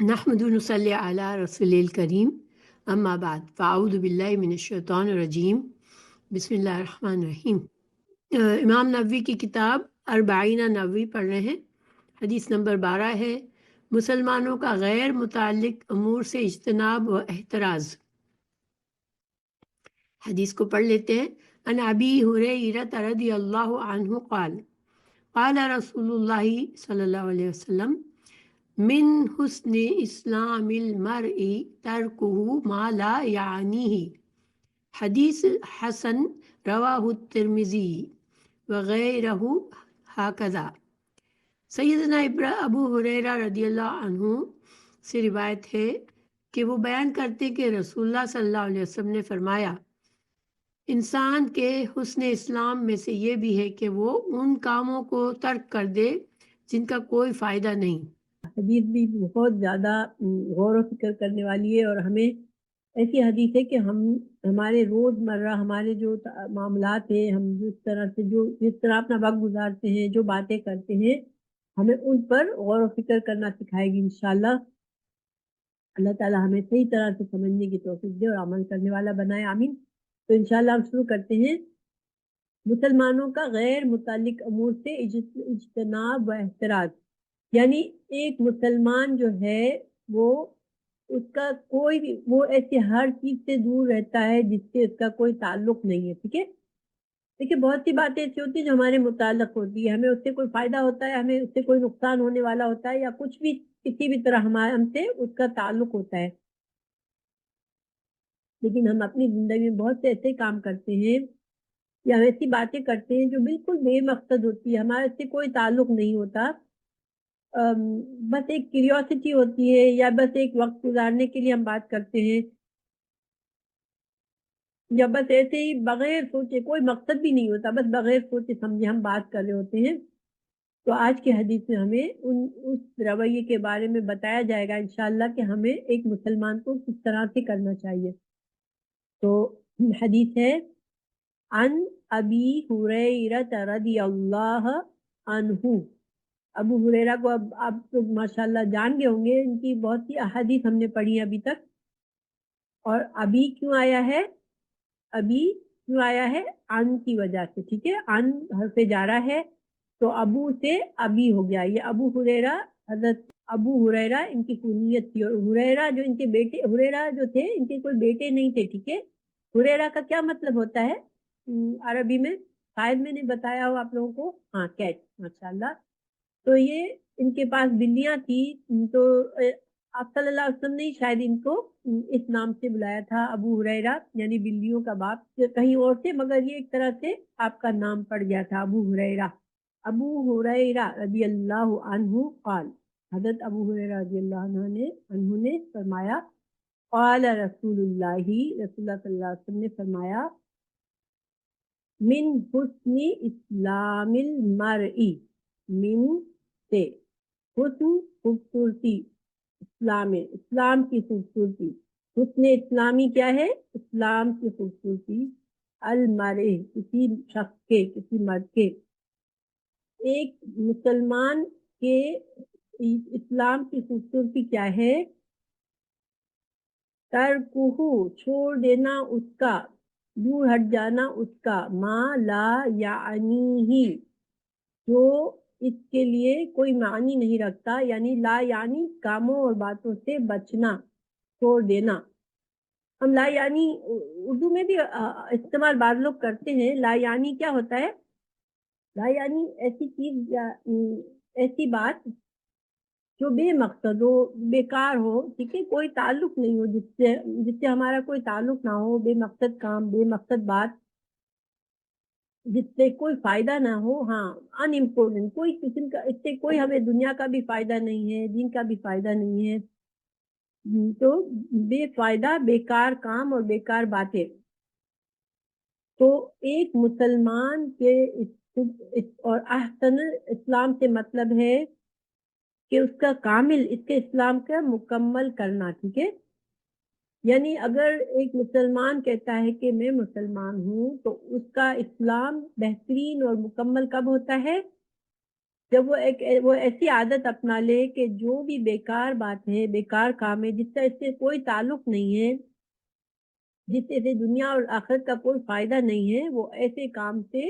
نحمد نصلی علی رسول الکریم اما بعد فاعوذ باللہ من الشیطان الرجیم بسم اللہ الرحمن الرحیم۔ امام نووی کی کتاب اربعین نووی پڑھ رہے ہیں۔ حدیث نمبر 12 ہے مسلمانوں کا غیر متعلق امور سے اجتناب و احتراز۔ حدیث کو پڑھ لیتے ہیں۔ عن ابی ہریرہ رضی اللہ عنہ قال قال رسول اللہ صلی اللہ علیہ وسلم من حسن اسلام المرء ترکہ ما لا یعنیہ، حدیث حسن رواہ الترمذی وغیرہ ہکذا۔ سیدنا ابو ہریرہ رضی اللہ عنہ سے روایت ہے کہ وہ بیان کرتے کہ رسول اللہ صلی اللہ علیہ وسلم نے فرمایا، انسان کے حسن اسلام میں سے یہ بھی ہے کہ وہ ان کاموں کو ترک کر دے جن کا کوئی فائدہ نہیں۔ حدیث بھی بہت زیادہ غور و فکر کرنے والی ہے، اور ہمیں ایسی حدیث ہے کہ ہمارے روز مرہ ہمارے جو معاملات ہیں، ہم جس طرح اپنا وقت گزارتے ہیں، جو باتیں کرتے ہیں، ہمیں ان پر غور و فکر کرنا سکھائے گی انشاءاللہ۔ اللہ تعالیٰ ہمیں صحیح طرح سے سمجھنے کی توفیق دے اور عمل کرنے والا بنائے، آمین۔ تو انشاءاللہ ہم شروع کرتے ہیں۔ مسلمانوں کا غیر متعلق امور سے اجتناب و احتراز، یعنی ایک مسلمان جو ہے وہ اس کا کوئی بھی وہ ایسے ہر چیز سے دور رہتا ہے جس سے اس کا کوئی تعلق نہیں ہے، ٹھیک ہے۔ دیکھیے بہت سی باتیں ایسی ہوتی ہیں جو ہمارے متعلق ہوتی ہے، ہمیں اس سے کوئی فائدہ ہوتا ہے، ہمیں اس سے کوئی نقصان ہونے والا ہوتا ہے، یا کچھ بھی کسی بھی طرح ہم سے اس کا تعلق ہوتا ہے، لیکن ہم اپنی زندگی میں بہت سے ایسے کام کرتے ہیں یا ایسی باتیں کرتے ہیں جو بالکل بے مقصد ہوتی ہے، ہمارے سے کوئی تعلق نہیں ہوتا، بس ایک کیوریوسٹی ہوتی ہے، یا بس ایک وقت گزارنے کے لیے ہم بات کرتے ہیں، یا بس ایسے ہی بغیر سوچے، کوئی مقصد بھی نہیں ہوتا، بس بغیر سوچے سمجھے ہم بات کر رہے ہوتے ہیں۔ تو آج کی حدیث میں ہمیں اس رویے کے بارے میں بتایا جائے گا انشاءاللہ کہ ہمیں ایک مسلمان کو کس طرح سے کرنا چاہیے۔ تو حدیث ہے عن ابی ہریرہ رضی اللہ عنہ۔ ابو ہریرہ کو اب آپ تو ماشاءاللہ جان گئے ہوں گے، ان کی بہت سی احادیث ہم نے پڑھی ابھی تک۔ اور ابھی کیوں آیا ہے؟ ابھی کیوں آیا ہے؟ ان کی وجہ سے، ٹھیک ہے۔ ان حرف جارہ ہے تو ابو سے ابھی ہو گیا۔ یہ ابو ہریرہ، حضرت ابو ہریرہ ان کی کنیت تھی، اور ہریرہ جو ان کے بیٹے، ہریرہ جو تھے ان کے کوئی بیٹے نہیں تھے، ٹھیک ہے۔ ہریرہ کا کیا مطلب ہوتا ہے عربی میں؟ شاید میں نے بتایا ہو آپ لوگوں کو، ہاں کیٹ، ماشاءاللہ۔ تو یہ ان کے پاس بلیاں تھی، تو آپ صلی اللہ علیہ وسلم نے شاید ان کو اس نام سے بلایا تھا، ابو ہریرہ، یعنی بلیوں کا باپ، کہیں اور سے، مگر یہ ایک طرح سے آپ کا نام پڑ گیا تھا ابو ہریرہ۔ ابو ہریرہ رضی اللہ عنہ قال، حضرت ابو ہریرہ رضی اللہ عنہ نے فرمایا، قال رسول اللہ، رسول اللہ صلی اللہ علیہ وسلم نے فرمایا، من حسن اسلام المرء، من سے، حسن خوبصورتی، اسلام کی خوبصورتی، حسن اسلامی کیا ہے؟ اسلام کی خوبصورتی، المرء کسی شخص کے، کسی مرد کے، ایک مسلمان کے اسلام کی خوبصورتی کیا ہے؟ ترکہ چھوڑ دینا اس کا، دور ہٹ جانا اس کا، ما لا یعنیہ جو اس کے لیے کوئی معنی نہیں رکھتا، یعنی لا یعنی کاموں اور باتوں سے بچنا، چھوڑ دینا۔ ہم لا یعنی اردو میں بھی استعمال بعض لوگ کرتے ہیں۔ لا یعنی کیا ہوتا ہے؟ لا یعنی ایسی چیز یا ایسی بات جو بے مقصد ہو، بیکار ہو، ٹھیک ہے، کوئی تعلق نہیں ہو، جس سے ہمارا کوئی تعلق نہ ہو، بے مقصد کام، بے مقصد بات، جس سے کوئی فائدہ نہ ہو، ہاں ان امپورٹنٹ، کوئی قسم کا، اس سے کوئی ہمیں دنیا کا بھی فائدہ نہیں ہے، دین کا بھی فائدہ نہیں ہے، تو بے فائدہ بیکار کام اور بیکار باتیں۔ تو ایک مسلمان کے اور احسن اسلام سے مطلب ہے کہ اس کا کامل، اس کے اسلام کا مکمل کرنا، ٹھیک ہے۔ یعنی اگر ایک مسلمان کہتا ہے کہ میں مسلمان ہوں، تو اس کا اسلام بہترین اور مکمل کب ہوتا ہے؟ جب وہ ایسی عادت اپنا لے کہ جو بھی بیکار بات ہے، بیکار کام ہے، جس سے اس سے کوئی تعلق نہیں ہے، جس سے دنیا اور آخرت کا کوئی فائدہ نہیں ہے، وہ ایسے کام سے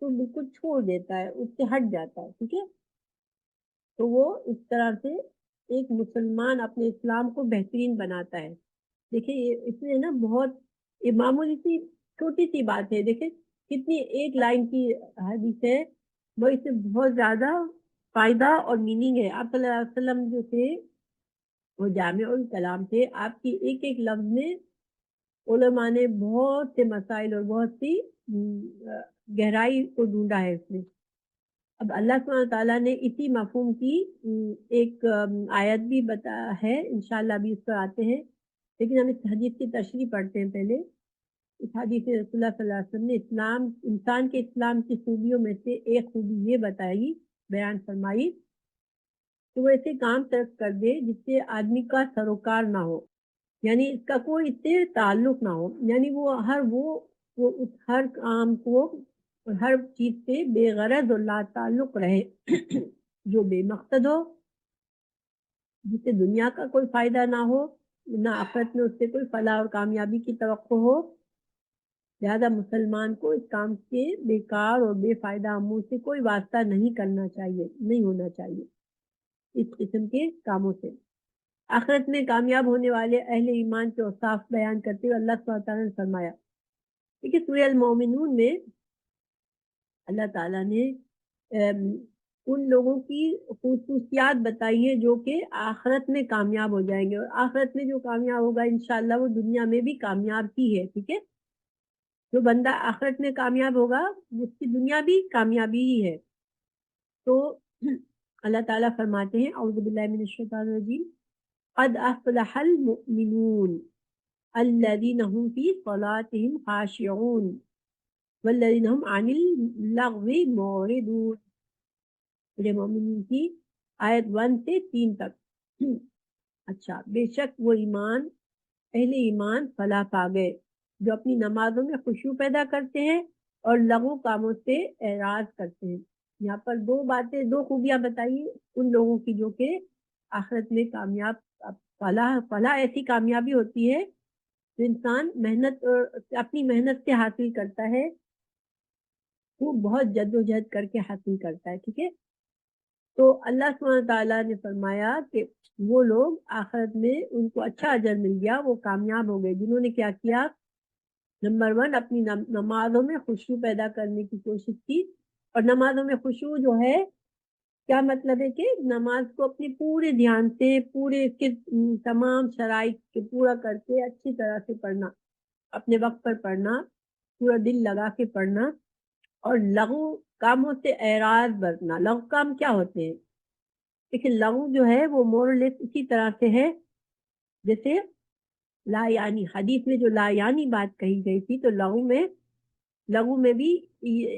تو بالکل چھوڑ دیتا ہے، اس سے ہٹ جاتا ہے، ٹھیک ہے؟ تو وہ اس طرح سے ایک مسلمان اپنے اسلام کو بہترین بناتا ہے. دیکھیں اس میں نا بہت یہ معمولی سی چھوٹی سی بات ہے، دیکھیں کتنی ایک لائن کی حدیث ہے، وہ اس سے بہت زیادہ فائدہ اور میننگ ہے. آپ صلی اللہ علیہ وسلم جو تھے وہ جامع الکلام تھے. آپ کی ایک ایک لفظ میں علماء نے بہت سے مسائل اور بہت سی گہرائی کو ڈھونڈا ہے اس میں. اب اللہ سبحانہ تعالیٰ نے اسی مفہوم کی ایک آیت بھی بتا ہے، انشاءاللہ ابھی اس پر آتے ہیں، لیکن ہم اس حدیث کی تشریح پڑھتے ہیں پہلے. اس حدیث رسول اللہ صلی اللہ علیہ وسلم نے انسان کے اسلام کی خوبیوں میں سے ایک خوبی یہ بتائی، بیان فرمائی کہ وہ ایسے کام ترک کر دے جس سے آدمی کا سروکار نہ ہو، یعنی اس کا کوئی اس سے تعلق نہ ہو، یعنی وہ اس ہر کام کو اور ہر چیز سے بے غرض اور لا تعلق رہے جو بے مقصد ہو، جس سے دنیا کا کوئی فائدہ نہ ہو، نہ آخرت میں اس سے کوئی فلاح اور کامیابی کی توقع ہو. لہذا مسلمان کو اس کام سے بیکار اور بے فائدہ امور سے کوئی واسطہ نہیں کرنا چاہیے، نہیں ہونا چاہیے اس قسم کے کاموں سے. آخرت میں کامیاب ہونے والے اہل ایمان کے اوصاف بیان کرتے ہوئے اللہ سبحانہ تعالیٰ نے فرمایا، دیکھیے سورہ المومنون میں اللہ تعالیٰ نے ان لوگوں کی خصوصیات بتائی ہیں جو کہ آخرت میں کامیاب ہو جائیں گے، اور آخرت میں جو کامیاب ہوگا انشاءاللہ وہ دنیا میں بھی کامیاب ہی ہے، ٹھیک ہے؟ جو بندہ آخرت میں کامیاب ہوگا اس کی دنیا بھی کامیابی ہی ہے. تو اللہ تعالیٰ فرماتے ہیں اعوذ باللہ من الشیطان الرجیم قد افلح المؤمنون الذین هم فی صلاتهم خاشعون والذین هم عن اللغو معرضون. سورہ مومنون کی آیت 1 سے 3 تک. اچھا، بے شک وہ اہل ایمان فلاح پا گئے جو اپنی نمازوں میں خشوع پیدا کرتے ہیں اور لغو کاموں سے اعراض کرتے ہیں. یہاں پر دو خوبیاں بتائی ان لوگوں کی جو کہ آخرت میں کامیاب فلاح ایسی کامیابی ہوتی ہے جو انسان اپنی محنت سے حاصل کرتا ہے، وہ بہت جد و جہد کر کے حاصل کرتا ہے، ٹھیک ہے؟ تو اللہ سبحانہ تعالیٰ نے فرمایا کہ وہ لوگ آخرت میں ان کو اچھا اجر مل گیا، وہ کامیاب ہو گئے جنہوں نے کیا کیا؟ نمبر 1 اپنی نمازوں میں خشوع پیدا کرنے کی کوشش کی. اور نمازوں میں خشوع جو ہے کیا مطلب ہے کہ نماز کو اپنے پورے دھیان سے، پورے اس کے تمام شرائط کے پورا کر کے اچھی طرح سے پڑھنا، اپنے وقت پر پڑھنا، پورا دل لگا کے پڑھنا، اور لغو کاموں سے اعراض برتنا. لغو کام کیا ہوتے ہیں؟ لیکن لغو جو ہے وہ مورلیس اسی طرح سے ہے جیسے لا یعنی. حدیث میں جو لا یعنی بات کہی گئی تھی تو لغو میں بھی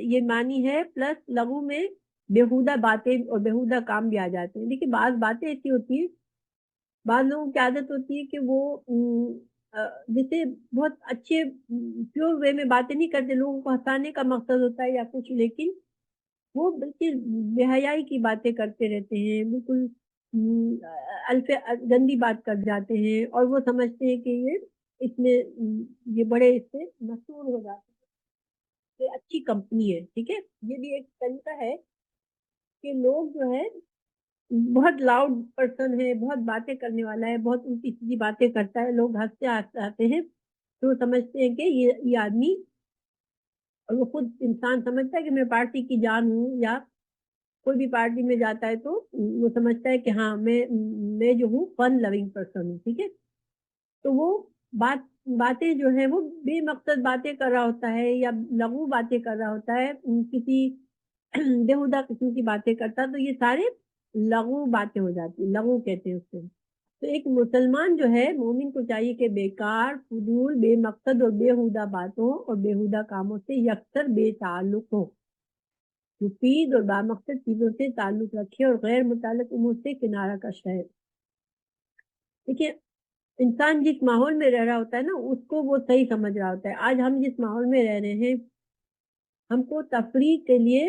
یہ معنی ہے، پلس لغو میں بےہودہ باتیں اور بےہودہ کام بھی آ جاتے ہیں. لیکن بعض باتیں ایسی ہوتی ہیں، بعض لوگوں کی عادت ہوتی ہے کہ وہ جیسے بہت اچھے پیور وے میں باتیں نہیں کرتے، لوگوں کو ہنسانے کا مقصد ہوتا ہے یا کچھ، لیکن وہ بالکل بے حیائی کی باتیں کرتے رہتے ہیں، بالکل گندی بات کر جاتے ہیں، اور وہ سمجھتے ہیں کہ یہ بڑے اس سے مشہور ہو جاتے ہیں، یہ اچھی کمپنی ہے، ٹھیک ہے؟ یہ بھی ایک طریقہ ہے کہ لوگ جو ہے بہت لاؤڈ پرسن ہے، بہت باتیں کرنے والا ہے، بہت الٹی سیدھی باتیں کرتا ہے، لوگ ہنستے آتے ہیں تو سمجھتے ہیں کہ یہ آدمی، اور وہ خود انسان سمجھتا ہے کہ میں پارٹی کی جان ہوں، یا کوئی بھی پارٹی میں جاتا ہے تو وہ سمجھتا ہے کہ ہاں میں جو ہوں فن لونگ پرسن ہوں، ٹھیک ہے؟ تو وہ باتیں جو ہے وہ بے مقصد باتیں کر رہا ہوتا ہے یا لغو باتیں کر رہا ہوتا ہے، کسی بےہودہ قسم کی باتیں کرتا، تو یہ سارے لغو باتیں ہو جاتی ہیں، لغو کہتے ہیں اس کو. تو ایک مسلمان جو ہے مومن کو چاہیے کہ بیکار، فضول، بے مقصد اور بےہودہ باتوں اور بےہودہ کاموں سے یکسر بے تعلق ہو، مفید اور بامقصد چیزوں سے تعلق رکھے اور غیر متعلق امور سے کنارہ کش رہے. دیکھیے انسان جس ماحول میں رہ رہا ہوتا ہے نا اس کو وہ صحیح سمجھ رہا ہوتا ہے. آج ہم جس ماحول میں رہ رہے ہیں، ہم کو تفریح کے لیے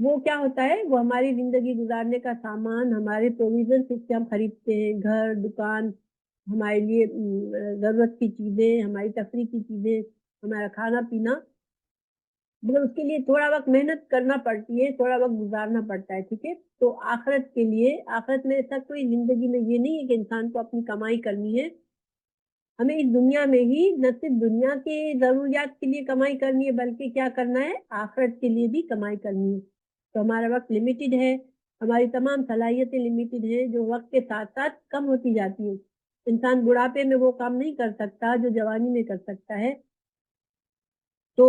وہ کیا ہوتا ہے؟ وہ ہماری زندگی گزارنے کا سامان، ہمارے پروویژن سے ہم خریدتے ہیں، گھر دکان، ہمارے لیے ضرورت کی چیزیں، ہماری تفریح کی چیزیں، ہمارا کھانا پینا، مگر اس کے لیے تھوڑا وقت محنت کرنا پڑتی ہے، تھوڑا وقت گزارنا پڑتا ہے، ٹھیک ہے؟ تو آخرت کے لیے، آخرت میں ایسا کوئی زندگی میں یہ نہیں ہے کہ انسان کو اپنی کمائی کرنی ہے، ہمیں اس دنیا میں ہی نہ صرف دنیا کے ضروریات کے لیے کمائی کرنی ہے، بلکہ کیا کرنا ہے؟ آخرت کے لیے بھی کمائی کرنی ہے۔ تو ہمارا وقت لمیٹڈ ہے، ہماری تمام صلاحیتیں لمیٹڈ ہیں، جو وقت کے ساتھ ساتھ کم ہوتی جاتی ہیں۔ انسان بڑھاپے میں وہ کام نہیں کر سکتا جو جوانی میں کر سکتا ہے۔ تو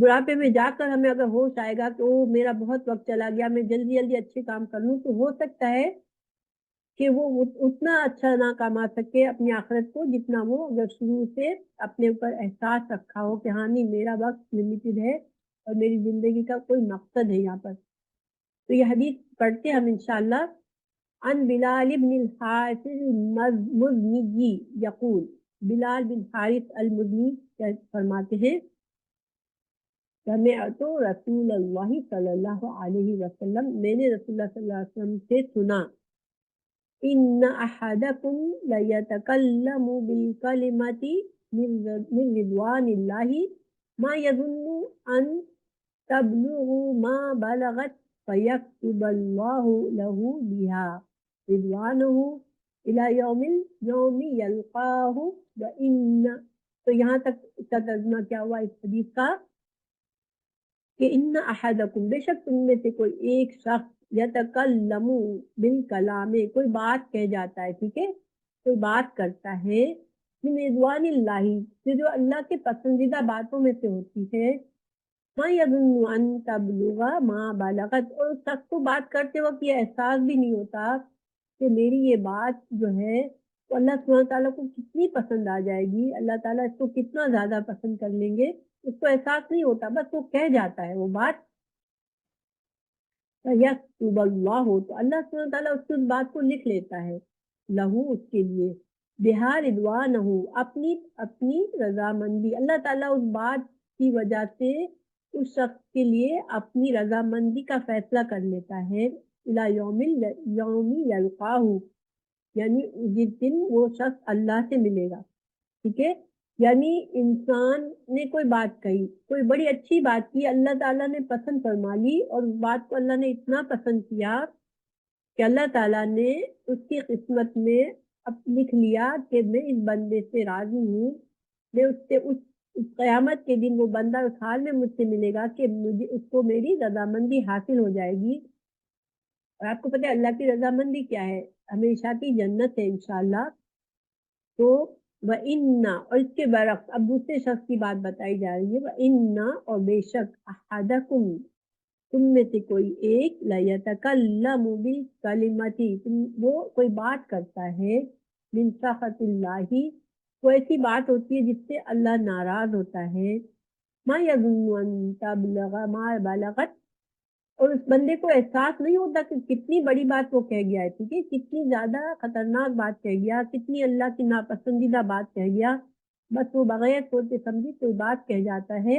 بڑھاپے میں جا کر ہمیں اگر ہوش آئے گا کہ او میرا بہت وقت چلا گیا، میں جلدی جلدی اچھے کام کر لوں، تو ہو سکتا ہے کہ وہ اتنا اچھا نہ کما سکے اپنی آخرت کو، جتنا وہ اگر شروع سے اپنے اوپر احساس رکھا ہو کہ ہاں نہیں، میرا وقت لمیٹڈ ہے اور میری زندگی کا کوئی مقصد ہے یہاں پر۔ تو یہ حدیث پڑھتے ہم انشاءاللہ۔ عن بلال بن الحارث المزنی یقول، بلال بن حارث المزنی فرماتے ہیں، سمعت رسول اللہ صلی اللہ علیہ وسلم، میں نے رسول اللہ صلی اللہ علیہ وسلم سے سنا، ان احدکم لیتکلم بالکلمۃ من رضوان اللہ ما یظن ان تبلغ ما بلغت فیکتب اللہ له بها رضوانہ الی یوم یلقاہ وان۔ تو یہاں تک اس کا ترجمہ کیا ہوا اس حدیث کا کہ ان احدکم، بے شک تم میں سے کوئی ایک شخص، یتکلم بالکلام، کوئی بات کہہ جاتا ہے، ٹھیک ہے، کوئی بات کرتا ہے، من رضوان اللہ، جو اللہ کے پسندیدہ باتوں میں سے ہوتی ہے، ما یظن ان تبلغ ما بلغت، اور اس شخص کو بات کرتے وقت یہ احساس بھی نہیں ہوتا کہ میری یہ بات جو ہے تو اللہ سبحانہ تعالیٰ کو کتنی پسند آ جائے گی، اللہ تعالیٰ اس کو کتنا زیادہ پسند کر لیں گے، اس کو احساس نہیں ہوتا، بس وہ کہہ جاتا ہے وہ بات۔ یکتب اللہ، تو اللہ سبحانہ تعالیٰ اس بات کو لکھ لیتا ہے، لہو، اس کے لیے، بہا رضوانہ، اپنی رضامندی، اللہ تعالیٰ اس بات کی وجہ سے اس شخص کے لیے اپنی رضامندی کا فیصلہ کر لیتا ہے، الی یوم یلقاہ، یعنی جس دن وہ شخص اللہ سے ملے گا، ٹھیک ہے؟ یعنی انسان نے کوئی بات کہی، کوئی بڑی اچھی بات کی، اللہ تعالیٰ نے پسند فرما لی، اور اس بات کو اللہ نے اتنا پسند کیا کہ اللہ تعالیٰ نے اس کی قسمت میں اب لکھ لیا کہ میں اس بندے سے راضی ہوں، میں اس سے اس قیامت کے دن وہ بندہ اس حال میں مجھ سے ملے گا کہ مجھے اس کو میری رضامندی حاصل ہو جائے گی۔ اور آپ کو پتہ ہے اللہ کی رضامندی کیا ہے؟ ہمیشہ کی جنت ہے انشاءاللہ۔ تو وَإِنَّ، اور اس کے برعکس اب دوسرے شخص کی بات بتائی جا رہی ہے، وَإِنَّ، اور بے شک، أَحَدَكُمْ، تم میں سے کوئی ایک، لَيَتَكَلَّمُ بِالْكَلِمَةِ، وہ کوئی بات کرتا ہے، مِنْ سَخَطِ اللَّهِ، وہ ایسی بات ہوتی ہے جس سے اللہ ناراض ہوتا ہے، مَا يَظُنُّ أَن تَبْلَغَ مَا بَلَغَتْ، اور اس بندے کو احساس نہیں ہوتا کہ کتنی بڑی بات وہ کہہ گیا ہے، ٹھیک ہے، کتنی زیادہ خطرناک بات کہہ گیا، کتنی اللہ کی ناپسندیدہ بات کہہ گیا، بس وہ بغیر سوچے سمجھے کوئی بات کہہ جاتا ہے،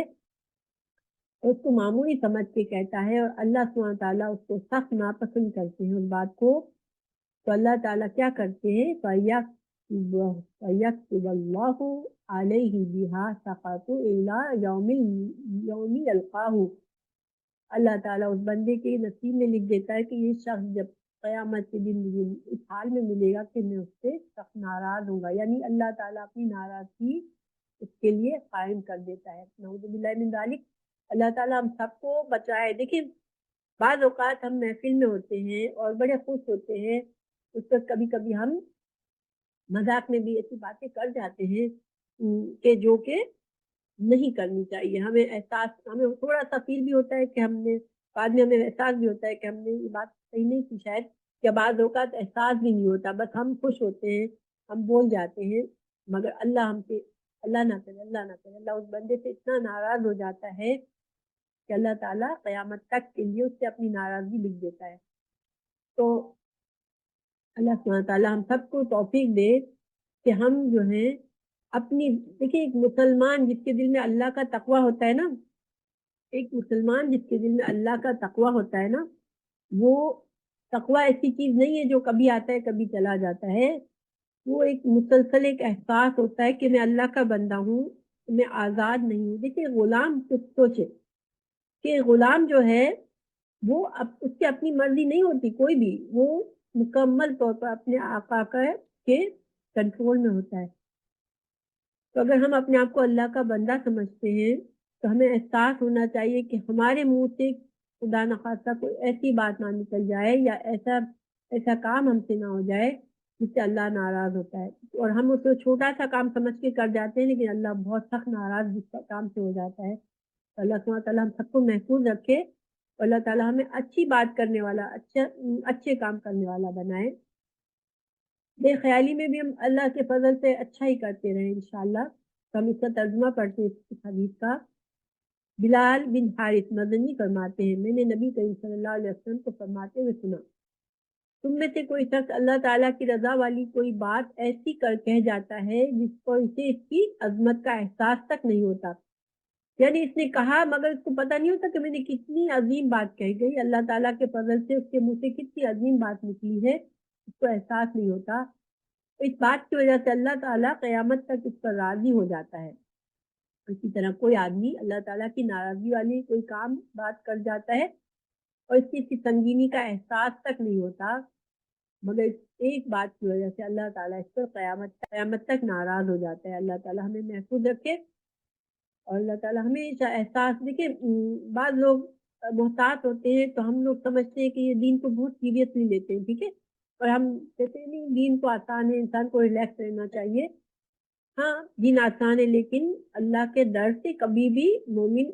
اور اس کو معمولی سمجھ کے کہتا ہے، اور اللہ سبحانہ تعالیٰ اس کو سخت ناپسند کرتے ہیں اس بات کو، تو اللہ تعالیٰ کیا کرتے ہیں؟ فَيَكْتُبَ اللَّهُ عَلَيْهِ بِهَا سَخَطُ إِلَى يَوْمِ يَلْقَاهُ، اللہ تعالیٰ اس بندے کے نصیب میں لکھ دیتا ہے کہ یہ شخص جب قیامت کے دن اس حال میں ملے گا کہ میں اس سے سخت ناراض ہوں گا، یعنی اللہ تعالیٰ اپنی ناراضگی اس کے لیے قائم کر دیتا ہے۔ نعوذ باللہ من ذالک، اللہ تعالیٰ ہم سب کو بچائے۔ دیکھیں، بعض اوقات ہم محفل میں ہوتے ہیں اور بڑے خوش ہوتے ہیں، اس وقت کبھی کبھی ہم مذاق میں بھی ایسی باتیں کر جاتے ہیں کہ جو کہ نہیں کرنی چاہیے، ہمیں احساس، ہمیں تھوڑا سا فیل بھی ہوتا ہے کہ ہم نے، بعد میں ہمیں احساس بھی ہوتا ہے کہ ہم نے یہ بات صحیح نہیں کی شاید، یا بعض اوقات احساس بھی نہیں ہوتا، بس ہم خوش ہوتے ہیں، ہم بول جاتے ہیں، مگر اللہ ہم سے، اللہ نہ کرے، اللہ نہ کرے، اللہ اس بندے سے اتنا ناراض ہو جاتا ہے کہ اللہ تعالیٰ قیامت تک کے لیے اس سے اپنی ناراضگی لکھ دیتا ہے۔ تو اللہ سبحانہ تعالیٰ ہم سب کو توفیق دے کہ ہم جو ہیں اپنی، دیکھیں ایک مسلمان جس کے دل میں اللہ کا تقویٰ ہوتا ہے نا، ایک مسلمان جس کے دل میں اللہ کا تقوی ہوتا ہے نا، وہ تقوی ایسی چیز نہیں ہے جو کبھی آتا ہے کبھی چلا جاتا ہے. وہ ایک مسلسل ایک احساس ہوتا ہے کہ میں اللہ کا بندہ ہوں، میں آزاد نہیں ہوں. دیکھیے غلام کچھ سوچے کہ غلام جو ہے وہ اس کی اپنی مرضی نہیں ہوتی کوئی بھی، وہ مکمل طور پر اپنے آقا کے کنٹرول میں ہوتا ہے. تو اگر ہم اپنے آپ کو اللہ کا بندہ سمجھتے ہیں تو ہمیں احساس ہونا چاہیے کہ ہمارے منہ سے خدا نخواستہ کوئی ایسی بات نہ نکل جائے یا ایسا کام ہم سے نہ ہو جائے جس سے اللہ ناراض ہوتا ہے. اور ہم اسے چھوٹا سا کام سمجھ کے کر جاتے ہیں لیکن اللہ بہت سخت ناراض جس کا کام سے ہو جاتا ہے. اللہ سبحانہ تعالیٰ ہم سب کو محفوظ رکھے اور اللہ تعالیٰ ہمیں اچھی بات کرنے والا اچھے کام کرنے والا بنائے. بے خیالی میں بھی ہم اللہ کے فضل سے اچھا ہی کرتے رہیں انشاءاللہ. تو ہم اس کا ترجمہ پڑھتے ہیں اس حدیث کا. بلال بن حارث مدنی فرماتے ہیں میں نے نبی کریم صلی اللہ علیہ وسلم کو فرماتے ہوئے سنا، تم میں سے کوئی شخص اللہ تعالیٰ کی رضا والی کوئی بات ایسی کہہ جاتا ہے جس کو اسے اس کی عظمت کا احساس تک نہیں ہوتا. یعنی اس نے کہا مگر اس کو پتہ نہیں ہوتا کہ میں نے کتنی عظیم بات کہی گئی، اللہ تعالیٰ کے فضل سے اس کے منہ سے کتنی عظیم بات نکلی ہے، اس کو احساس نہیں ہوتا. اس بات کی وجہ سے اللہ تعالیٰ قیامت تک اس پر راضی ہو جاتا ہے. اسی طرح کوئی آدمی اللہ تعالیٰ کی ناراضی والی کوئی کام بات کر جاتا ہے اور اس کی سنگینی کا احساس تک نہیں ہوتا، مگر ایک بات کی وجہ سے اللہ تعالیٰ اس پر قیامت تک ناراض ہو جاتا ہے. اللہ تعالیٰ ہمیں محفوظ رکھے اور اللہ تعالیٰ ہمیشہ احساس. دیکھیں بعض لوگ محتاط ہوتے ہیں تو ہم لوگ سمجھتے ہیں کہ یہ دین کو بہت سیریسلی لیتے ہیں، ٹھیک ہے، اور ہم کہتے ہیں نہیں دین کو آسان ہے، انسان کو ریلیکس رہنا چاہیے. ہاں دین آسان ہے لیکن اللہ کے ڈر سے کبھی بھی مومن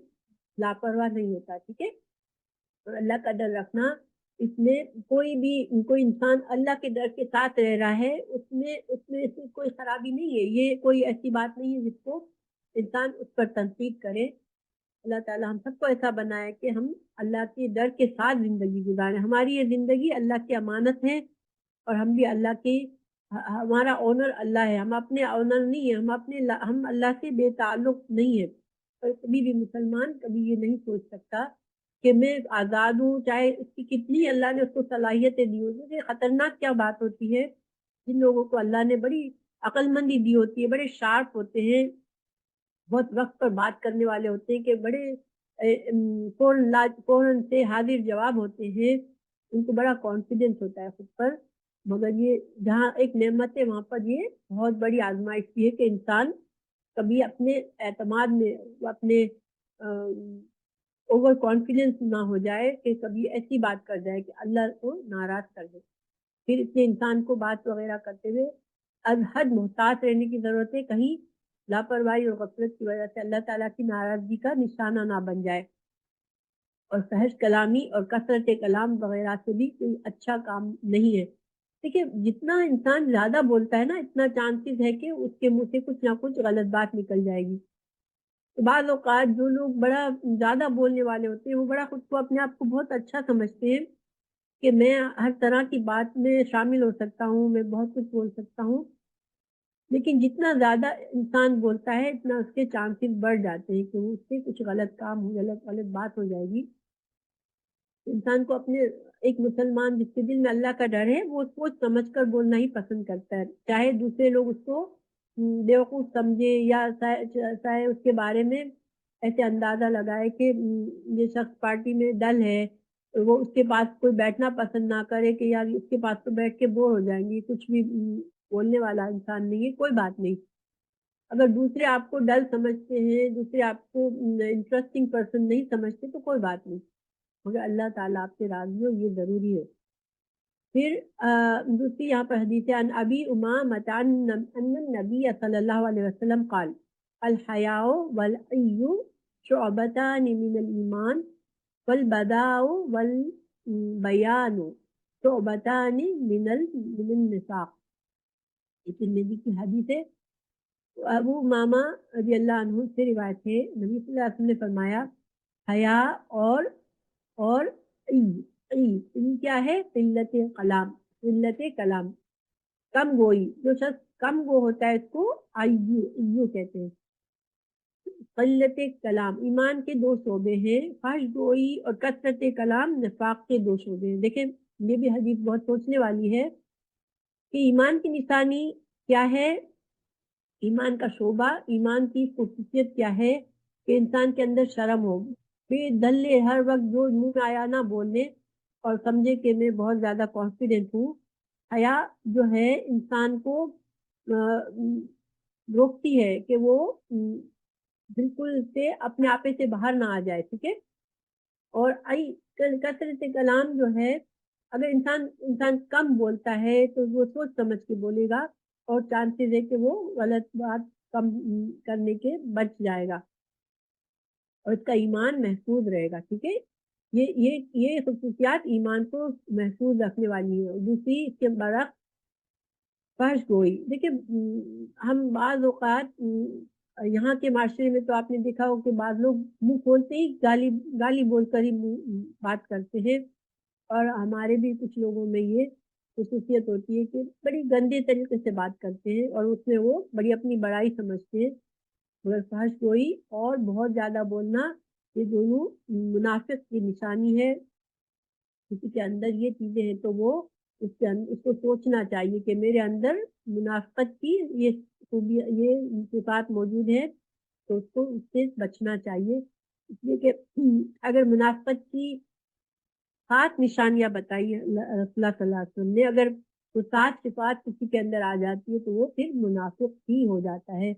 لاپرواہ نہیں ہوتا، ٹھیک ہے. اور اللہ کا ڈر رکھنا، اس میں کوئی انسان اللہ کے ڈر کے ساتھ رہ رہا ہے اس میں کوئی خرابی نہیں ہے. یہ کوئی ایسی بات نہیں ہے جس کو انسان اس پر تنقید کرے. اللہ تعالیٰ ہم سب کو ایسا بنائے کہ ہم اللہ کے ڈر کے ساتھ زندگی گزاریں. ہماری یہ زندگی اللہ کی امانت ہے اور ہم بھی ہمارا اونر اللہ ہے، ہم اپنے اونر نہیں ہیں، ہم اللہ سے بے تعلق نہیں ہے. اور کبھی بھی مسلمان کبھی یہ نہیں سوچ سکتا کہ میں آزاد ہوں، چاہے اس کی کتنی اللہ نے اس کو صلاحیتیں دی ہوتی ہیں. خطرناک کیا بات ہوتی ہے جن لوگوں کو اللہ نے بڑی عقل مندی دی ہوتی ہے، بڑے شارپ ہوتے ہیں، بہت وقت پر بات کرنے والے ہوتے ہیں، کہ بڑے فوراً سے حاضر جواب ہوتے ہیں، ان کو بڑا کانفیڈنس ہوتا ہے خود پر. مگر یہ جہاں ایک نعمت ہے وہاں پر یہ بہت بڑی آزمائش کی ہے کہ انسان کبھی اپنے اعتماد میں اپنے اوور کانفیڈنس نہ ہو جائے کہ کبھی ایسی بات کر جائے کہ اللہ کو ناراض کر دے. پھر اس لیے انسان کو بات وغیرہ کرتے ہوئے از حد محتاط رہنے کی ضرورت ہے، کہیں لاپرواہی اور غفلت کی وجہ سے اللہ تعالیٰ کی ناراضگی کا نشانہ نہ بن جائے. اور فحش کلامی اور کثرت کلام وغیرہ سے بھی کوئی اچھا کام نہیں ہے. دیکھیے جتنا انسان زیادہ بولتا ہے نا اتنا چانسز ہے کہ اس کے منہ سے کچھ نہ کچھ غلط بات نکل جائے گی. تو بعض اوقات جو لوگ بڑا زیادہ بولنے والے ہوتے ہیں وہ بڑا خود کو اپنے آپ کو بہت اچھا سمجھتے ہیں کہ میں ہر طرح کی بات میں شامل ہو سکتا ہوں، میں بہت کچھ بول سکتا ہوں. لیکن جتنا زیادہ انسان بولتا ہے اتنا اس کے چانسز بڑھ جاتے ہیں کہ اس سے کچھ غلط کام غلط بات ہو جائے گی. انسان کو اپنے ایک مسلمان جس کے دل میں اللہ کا ڈر ہے وہ سوچ سمجھ کر بولنا ہی پسند کرتا ہے، چاہے دوسرے لوگ اس کو بیوقوف سمجھے یا چاہے اس کے بارے میں ایسے اندازہ لگائے کہ یہ شخص پارٹی میں ڈل ہے، وہ اس کے پاس کوئی بیٹھنا پسند نہ کرے کہ یار اس کے پاس تو بیٹھ کے بور ہو جائیں گی، کچھ بھی بولنے والا انسان نہیں ہے. کوئی بات نہیں، اگر دوسرے آپ کو ڈل سمجھتے ہیں، دوسرے آپ کو انٹرسٹنگ پرسن نہیں سمجھتے تو کوئی بات نہیں، مگر اللہ تعالیٰ آپ سے راضی ہو یہ ضروری ہے. پھر دوسری یہاں پر حدیث عن ابی امامۃ ان النبی صلی اللہ علیہ وسلم قال الحیاء والعی شعبتان من الایمان والبداء والبیان شعبتان من النفاق. ترمذی کی حدیث ہے. ابو امامہ رضی اللہ عنہ سے روایت ہے نبی صلی اللہ علیہ وسلم نے فرمایا حیا اور کیا ہے؟ قلت کلام، کم گوئی. جو شخص کم گو ہوتا ہے اس کو ایو کہتے ہیں. قلت کلام، ایمان کے دو شعبے ہیں، فحش گوئی اور کثرت کلام نفاق کے دو شعبے ہیں۔ دیکھیں یہ بھی حدیث بہت سوچنے والی ہے کہ ایمان کی نشانی کیا ہے، ایمان کا شعبہ، ایمان کی خصوصیت کیا ہے کہ انسان کے اندر شرم ہو، بے دلے ہر وقت جو منہ میں آیا نہ بولنے اور سمجھے کہ میں بہت زیادہ کانفیڈنٹ ہوں۔ حیا جو ہے انسان کو روکتی ہے کہ وہ بالکل سے اپنے آپے سے باہر نہ آ جائے، ٹھیک ہے۔ اور کثرت کلام جو ہے، اگر انسان کم بولتا ہے تو وہ سوچ سمجھ کے بولے گا اور چانسز ہے کہ وہ غلط بات کم کرنے کے بچ جائے گا اور اس کا ایمان محفوظ رہے گا، ٹھیک ہے۔ یہ خصوصیات ایمان کو محفوظ رکھنے والی ہیں۔ دوسری اس کے برعکس فحش گوئی، دیکھیں ہم بعض اوقات یہاں کے معاشرے میں تو آپ نے دیکھا ہو کہ بعض لوگ منہ کھولتے ہی گالی بول کر ہی بات کرتے ہیں، اور ہمارے بھی کچھ لوگوں میں یہ خصوصیت ہوتی ہے کہ بڑی گندے طریقے سے بات کرتے ہیں اور اس میں وہ بڑی اپنی بڑائی سمجھتے ہیں۔ مگر فحش گوئی اور بہت زیادہ بولنا یہ دونوں منافق کی نشانی ہے۔ کسی کے اندر یہ چیزیں ہیں تو وہ اس کو سوچنا چاہیے کہ میرے اندر منافقت کی یہ صفات موجود ہے تو اس کو اس سے بچنا چاہیے، اس لیے کہ اگر منافقت کی 7 نشانیاں بتائی رسول اللہ صلی اللہ علیہ وسلم نے، اگر وہ 7 صفات کسی کے اندر آ جاتی ہے تو وہ پھر منافق ہی ہو جاتا ہے۔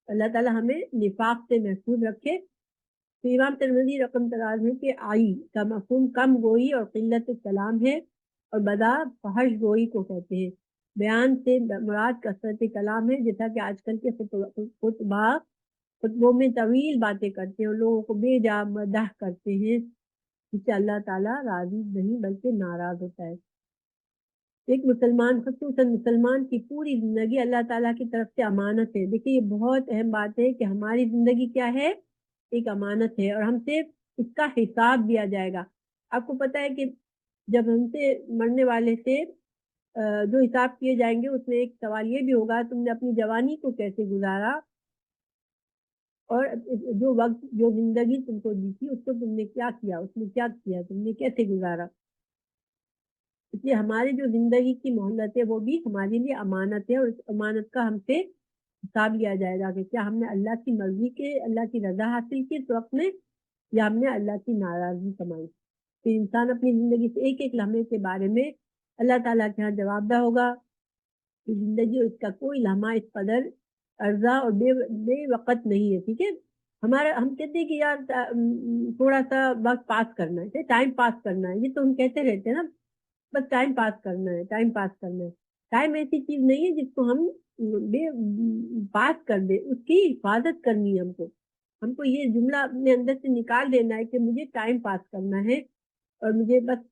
اللہ تعالی ہمیں نفاق سے محفوظ رکھے۔ تو امام ترمذی رقم تراز ہے کہ آئی کا مفہوم کم گوئی اور قلت کلام ہے، اور بدا فحش گوئی کو کہتے ہیں۔ بیان سے مراد کثرت کلام ہے، جیسا کہ آج کل کے خطبوں میں طویل باتیں کرتے ہیں اور لوگوں کو بے جا مدح کرتے ہیں، جس سے اللہ تعالیٰ راضی نہیں بلکہ ناراض ہوتا ہے۔ ایک مسلمان، خصوصاً مسلمان کی پوری زندگی اللہ تعالیٰ کی طرف سے امانت ہے۔ دیکھیے یہ بہت اہم بات ہے کہ ہماری زندگی کیا ہے، ایک امانت ہے، اور ہم سے اس کا حساب دیا جائے گا۔ آپ کو پتہ ہے کہ جب ہم سے مرنے والے سے جو حساب کیے جائیں گے اس میں ایک سوال یہ بھی ہوگا تم نے اپنی جوانی کو کیسے گزارا، اور جو وقت جو زندگی تم کو دی تھی اس کو تم نے کیا کیا، اس میں کیا کیا، تم نے کیسے گزارا۔ اس لیے ہماری جو زندگی کی مہلت ہے وہ بھی ہمارے لیے امانت ہے، اور اس امانت کا ہم سے حساب لیا جائے گا کہ کیا ہم نے اللہ کی مرضی کے، اللہ کی رضا حاصل کی اس وقت میں، یا ہم نے اللہ کی ناراضگی کمائی۔ پھر انسان اپنی زندگی سے ایک ایک لمحے کے بارے میں اللہ تعالیٰ کے ہاں جواب دہ ہوگا کہ زندگی اور اس کا کوئی لمحہ اس قدر ارزا اور بے وقت نہیں ہے، ٹھیک ہے۔ ہم کہتے ہیں کہ یار تھوڑا سا وقت پاس کرنا ہے، ٹائم پاس کرنا ہے، یہ تو ہم کہتے رہتے ہیں نا، بس ٹائم پاس کرنا ہے، ٹائم پاس کرنا ہے۔ ٹائم ایسی چیز نہیں ہے جس کو ہم پاس کر دیں، اس کی حفاظت کرنی ہے ہم کو یہ جملہ اپنے اندر سے نکال دینا ہے کہ مجھے ٹائم پاس کرنا ہے، اور مجھے بس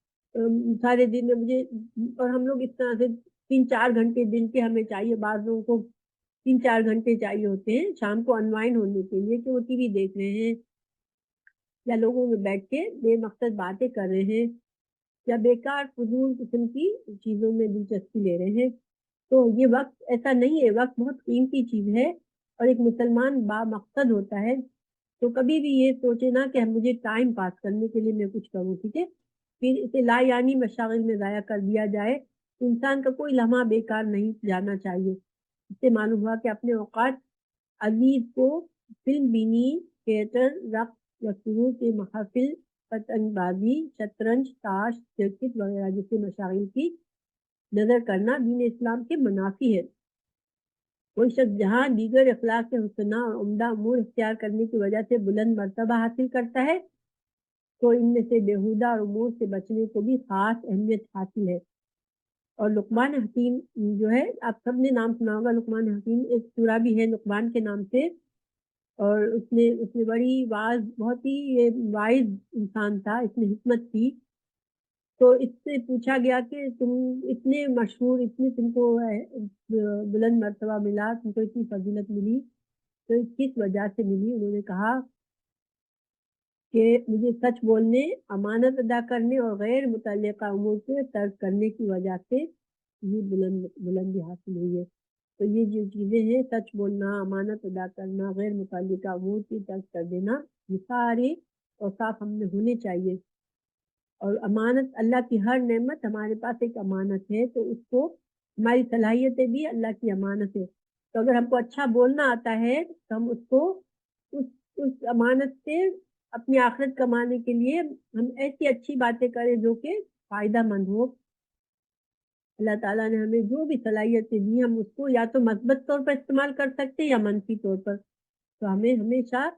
سارے دن میں مجھے، اور ہم لوگ اس طرح سے 3-4 گھنٹے دن کے ہمیں چاہیے، بعض لوگوں کو 3-4 گھنٹے چاہیے ہوتے ہیں شام کو انوائنڈ ہونے کے لیے کہ وہ ٹی وی دیکھ رہے ہیں یا لوگوں میں بیٹھ کے بے مقصد باتیں کر رہے ہیں یا بیکار فضول قسم کی چیزوں میں دلچسپی لے رہے ہیں۔ تو یہ وقت ایسا نہیں ہے، وقت بہت قیمتی چیز ہے، اور ایک مسلمان با مقصد ہوتا ہے، تو کبھی بھی یہ سوچے نہ کہ مجھے ٹائم پاس کرنے کے لیے میں کچھ کروں، ٹھیک ہے۔ پھر اسے لا یعنی مشاغل میں ضائع کر دیا جائے، انسان کا کوئی لمحہ بیکار نہیں جانا چاہیے۔ اس سے معلوم ہوا کہ اپنے اوقات عزیز کو فلم بینی، تھیٹر، رقص و سرور کے محافل، پتنگ بازی، شطرنج، تاش، کرکٹ وغیرہ جیسے مشاغل کی نظر کرنا دین اسلام کے منافی ہے۔ کوئی شخص جہاں دیگر اخلاق کے حسنہ اور عمدہ امور اختیار کرنے کی وجہ سے بلند مرتبہ حاصل کرتا ہے، تو ان میں سے بیہودہ اور امور سے بچنے کو بھی خاص اہمیت حاصل ہے۔ اور لقمان حکیم جو ہے، آپ سب نے نام سنا ہوگا، لقمان حکیم ایک سورہ بھی ہے لقمان کے نام سے، اور اس میں بڑی بہت ہی وائز انسان تھا، اس میں حکمت تھی۔ تو اس سے پوچھا گیا کہ تم اتنے مشہور، اتنے تم کو بلند مرتبہ ملا، تم کو اتنی فضیلت ملی، تو کس وجہ سے ملی؟ انہوں نے کہا کہ مجھے سچ بولنے، امانت ادا کرنے اور غیر متعلقہ امور سے ترک کرنے کی وجہ سے یہ بلندی حاصل ہوئی ہے۔ تو یہ جو چیزیں ہیں، سچ بولنا، امانت ادا کرنا، غیر متعلقہ امور کی ترک کر دینا، یہ سارے اوصاف ہم میں ہونے چاہیے۔ اور امانت، اللہ کی ہر نعمت ہمارے پاس ایک امانت ہے، تو اس کو، ہماری صلاحیتیں بھی اللہ کی امانت ہے، تو اگر ہم کو اچھا بولنا آتا ہے تو ہم اس کو، اس امانت سے اپنی آخرت کمانے کے لیے ہم ایسی اچھی باتیں کریں جو کہ فائدہ مند ہو۔ اللہ تعالیٰ نے ہمیں جو بھی صلاحیتیں دی، ہم اس کو یا تو مثبت طور پر استعمال کر سکتے ہیں یا منفی طور پر، تو ہمیں ہمیشہ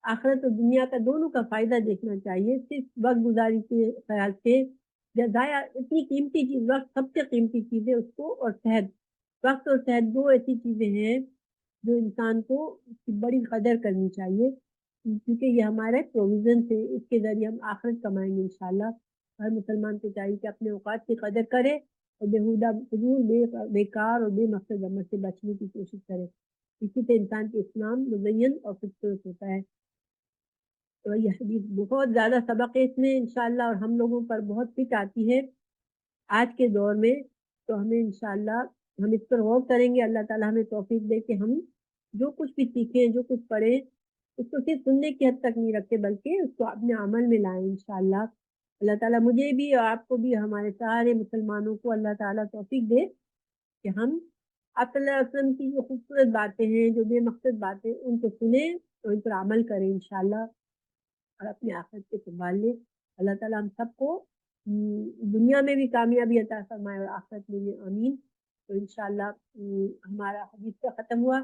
آخرت اور دنیا کا دونوں کا فائدہ دیکھنا چاہیے، صرف وقت گزاری کے خیال سے یا ضائع، اتنی قیمتی چیز، وقت سب سے قیمتی چیز ہے، اس کو اور صحت، وقت اور صحت دو ایسی چیزیں ہیں جو انسان کو اس کی بڑی قدر کرنی چاہیے، کیونکہ یہ ہمارے پروویژن ہے، اس کے ذریعے ہم آخرت کمائیں گے انشاءاللہ۔ ہر مسلمان کو چاہیے کہ اپنے اوقات کی قدر کرے اور بےہودہ فضول بیکار اور بے مقصد عمل سے بچنے کی کوشش کرے، اسی سے انسان کے اسلام مزین اور خوبصورت ہوتا ہے۔ تو یہ حدیث بہت زیادہ سبق ہے اس میں انشاءاللہ، اور ہم لوگوں پر بہت فٹ آتی ہے آج کے دور میں، تو ہمیں انشاءاللہ ہم اس پر غور کریں گے، اللہ تعالیٰ ہمیں توفیق دے کہ ہم جو کچھ بھی سیکھیں، جو کچھ پڑھیں، اس کو صرف سننے کی حد تک نہیں رکھتے بلکہ اس کو اپنے عمل میں لائیں انشاءاللہ۔ اللہ تعالیٰ مجھے بھی اور آپ کو بھی، ہمارے سارے مسلمانوں کو اللہ تعالیٰ توفیق دے کہ ہم آپ صلی اللہ علیہ وسلم کی جو خوبصورت باتیں ہیں، جو بے مقصد باتیں، ان کو سنیں اور ان پر عمل کریں انشاءاللہ، اور اپنے آخرت سے سنبھال لیں۔ اللہ تعالیٰ ہم سب کو دنیا میں بھی کامیابی عطا فرمائے اور آخرت میں بھی، آمین۔ تو انشاءاللہ ہمارا حدیث کا ختم ہوا۔